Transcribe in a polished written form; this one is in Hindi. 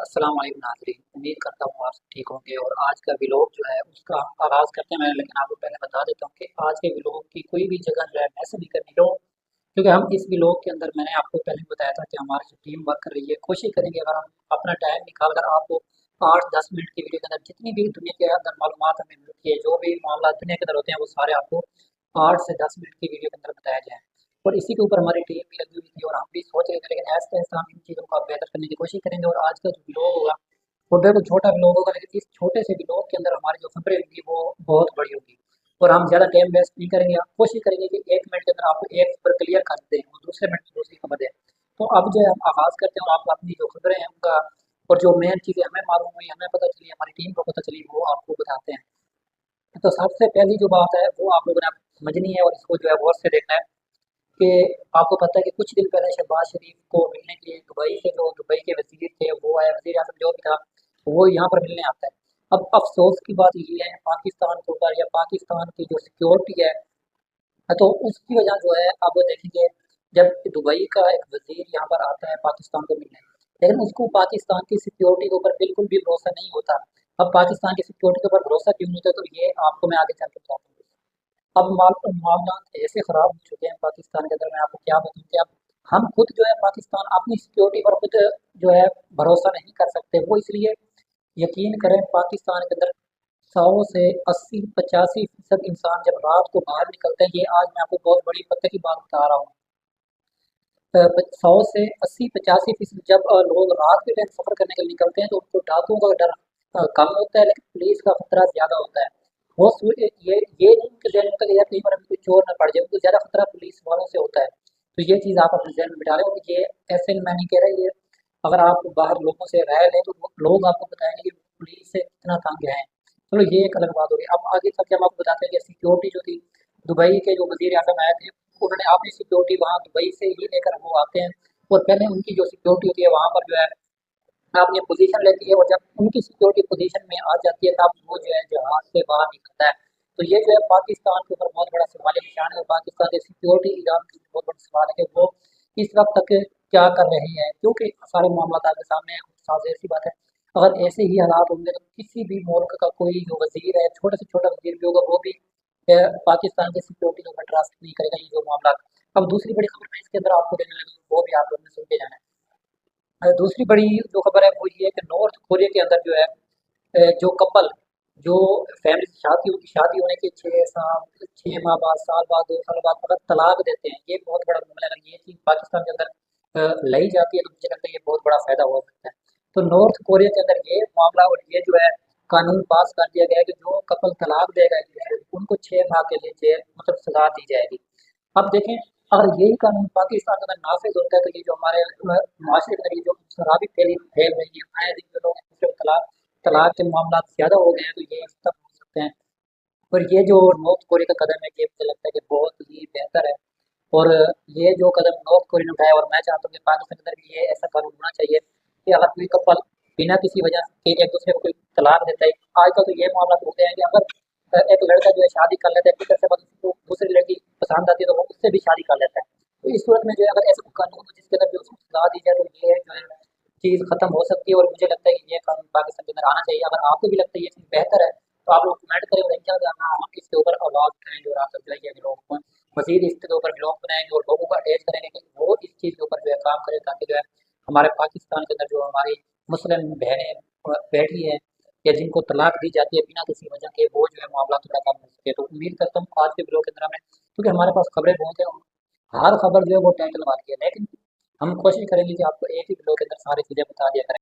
अस्सलाम वालेकुम नाज़रीन, उम्मीद करता हूँ आप सब ठीक होंगे। और आज का व्लॉग जो है उसका आगाज़ करते हैं। मैं लेकिन आपको पहले बता देता हूँ कि आज के व्लॉग की कोई भी जगह जो है मैसे नहीं करनी लो, क्योंकि हम इस व्लॉग के अंदर मैंने आपको पहले बताया था कि हमारी जो टीम वर्क कर रही है, कोशिश करेंगे अगर हम अपना टाइम निकाल कर आपको 8-10 मिनट की वीडियो के अंदर जितनी भी दुनिया के अंदर मालूमात हमें मिलती है, जो भी मामला दुनिया के अंदर होते हैं, वो सारे आपको 8 से 10 मिनट की वीडियो के अंदर बताया जाए। और इसी के ऊपर हमारी टीम भी लगी हुई थी और हम भी सोच रहे थे, लेकिन ऐसे ऐसे हम इन चीज़ों को बेहतर करने की कोशिश करेंगे। और आज का जो व्लॉग होगा वो बिल्कुल छोटा व्लॉग होगा, लेकिन इस छोटे से व्लॉग के अंदर हमारी जो खबरें होंगी वो बहुत बड़ी होगी। और हम ज़्यादा टाइम वेस्ट नहीं करेंगे, हम कोशिश करेंगे कि 1 मिनट के अंदर आपको एक खबर क्लियर कर दें और दूसरे मिनट में दूसरी खबर दें। तो अब जो है हम आगाज़ करते हैं और आप अपनी जो खबरें हैं उनका और जो मेन चीज़ें हमें मालूम हुई, हमें पता चली, हमारी टीम को पता चली, वो आपको बताते हैं। तो सबसे पहली जो बात है वो आप लोगों ने समझनी है और इसको जो है गौर से देखना है कि आपको पता है कि कुछ दिन पहले शहबाज शरीफ को मिलने के लिए दुबई से जो दुबई के वजीर थे, वो आया, वजीर आजम जो भी था वो यहाँ पर मिलने आता है। अब अफसोस की बात ये है पाकिस्तान के ऊपर या पाकिस्तान की जो सिक्योरिटी है, तो उसकी वजह जो है अब वो देखेंगे जब दुबई का एक वजीर यहाँ पर आता है पाकिस्तान को मिलने, लेकिन उसको पाकिस्तान की सिक्योरिटी के ऊपर बिल्कुल भी भरोसा नहीं होता। अब पाकिस्तान की सिक्योरिटी के ऊपर भरोसा क्यों नहीं होता, तो ये आपको मैं आगे चल के बताऊंगा। अब मामला ऐसे खराब हो चुके हैं पाकिस्तान के अंदर, मैं आपको क्या बताऊं कि अब हम खुद जो है पाकिस्तान अपनी सिक्योरिटी पर खुद जो है भरोसा नहीं कर सकते। वो इसलिए यकीन करें, पाकिस्तान के अंदर 100 से 80-85% इंसान जब रात को बाहर निकलते हैं, ये आज मैं आपको बहुत बड़ी पते की बात बता रहा हूँ। 100 से 80-85% जब लोग रात के टाइम सफर करने के लिए निकलते हैं तो उनको डाकुओं का डर कम होता है, लेकिन पुलिस का खतरा ज्यादा होता है। वो ये नहीं उनके जहन में होता कि यार कहीं पर अभी कोई चोर न पड़ जाए, उनको ज्यादा खतरा पुलिस वालों से होता है। तो ये चीज आप अपने जहन में बिठा लें। और ये ऐसे मैं नहीं कह रहा, ये अगर आप बाहर लोगों से राय लें तो लोग आपको बताएंगे कि पुलिस से कितना तंग है। चलो ये एक अलग बात हो गई। अब आगे चल के हम आपको बताते हैं कि सिक्योरिटी जो थी, दुबई के जो वजीर आजम आए थे उन्होंने अपनी सिक्योरिटी वहाँ दुबई से ही लेकर वो आते हैं। और पहले उनकी जो सिक्योरिटी होती है वहाँ पर जो है अपनी पोजीशन लेती है, और जब उनकी सिक्योरिटी पोजीशन में आ जाती है तब वो जो है जहाज से बाहर निकलता है। तो ये जो है पाकिस्तान के ऊपर बहुत बड़ा सवाल निशान है, और पाकिस्तान के सिक्योरिटी इदारों के बहुत बड़ा सवाल है कि वो इस वक्त तक क्या कर रहे हैं, क्योंकि सारे मामला आपके सामने हैं। साफ ऐसी बात है, अगर ऐसे ही हालात होंगे तो किसी भी मुल्क का कोई जो वजीर है, छोटे से छोटा वजीर भी होगा, वो भी पाकिस्तान की सिक्योरिटी के ऊपर ट्रस्ट नहीं करेगा। ये जो मामला, अब दूसरी बड़ी खबर मैं इसके अंदर आपको देने लगी हूँ, वो भी आप लोगों ने सुन के जाना है। दूसरी बड़ी जो खबर है वो ये है कि नॉर्थ कोरिया के अंदर जो है जो कपल जो फैमिली से शादी होने के 6 साल 6 माह बाद, साल बाद, 2 साल बाद अगर तलाक देते हैं, ये बहुत बड़ा मामला है। अगर ये चीज़ पाकिस्तान के अंदर लाई जाती है तो मुझे लगता है ये बहुत बड़ा फायदा हो सकता है। तो नॉर्थ कोरिया के अंदर ये मामला और ये जो है कानून पास कर दिया गया है कि जो कपल तलाक देगा एक दूसरे को, उनको 6 माह के लिए जेल मतलब सजा दी जाएगी। अब देखें, अगर यही कानून पाकिस्तान के अंदर नाफिज होता है तो ये जो हमारे माशरे के अंदर ये जो शराबी फैल रही है, आए दिन जो लोग एक दूसरे को तलाक तलाक के मामला ज़्यादा हो गए हैं, तो ये खत्म हो सकते हैं। और ये जो नॉर्थ कोरिया का कदम है, ये मुझे लगता है कि बहुत ही बेहतर है। और ये जो कदम नॉर्थ कोरिया ने उठाया, और मैं चाहता हूँ कि पाकिस्तान के अंदर भी ये ऐसा कानून होना चाहिए कि अगर कोई कपल बिना किसी वजह के एक दूसरे को कोई तलाक देता है, आजकल तो ये मामला होते हैं कि अगर एक लड़का जो है शादी कर लेता है, फिर से बाद उसको दूसरी लड़की पसंद आती है तो वो उससे भी शादी कर लेता है। तो इस सूरत में जो है अगर ऐसा कोई कानून हो जिसके अंदर जो उसको सजा दी जाए, तो ये जो है चीज़ खत्म हो सकती है। और मुझे लगता है कि ये कानून पाकिस्तान के अंदर आना चाहिए। अगर आपको भी लगता है ये चीज़ बेहतर है तो आप लोग कमेंट करें, और इंशाल्लाह हम इसके ऊपर आवाज़ उठाएंगे और आप सब जो है ये लोगों को मजीद इसके ऊपर ब्लॉग बनाएंगे और लोगों को अटैच करेंगे कि वो इस चीज़ के ऊपर जो है काम करें, ताकि जो है हमारे पाकिस्तान के अंदर जो हमारी मुस्लिम बहनें बैठी हैं या जिनको तलाक दी जाती है बिना किसी वजह के, वो जो है मामला थोड़ा कम हो सके। तो उम्मीद करता हूँ आज के ब्लॉग के अंदर हमें, क्योंकि हमारे पास खबरें बहुत है, हर खबर जो है वो टाइटल वाली है, लेकिन हम कोशिश करेंगे कि आपको एक ही ब्लॉग के अंदर सारी चीज़ें बता दिया करें।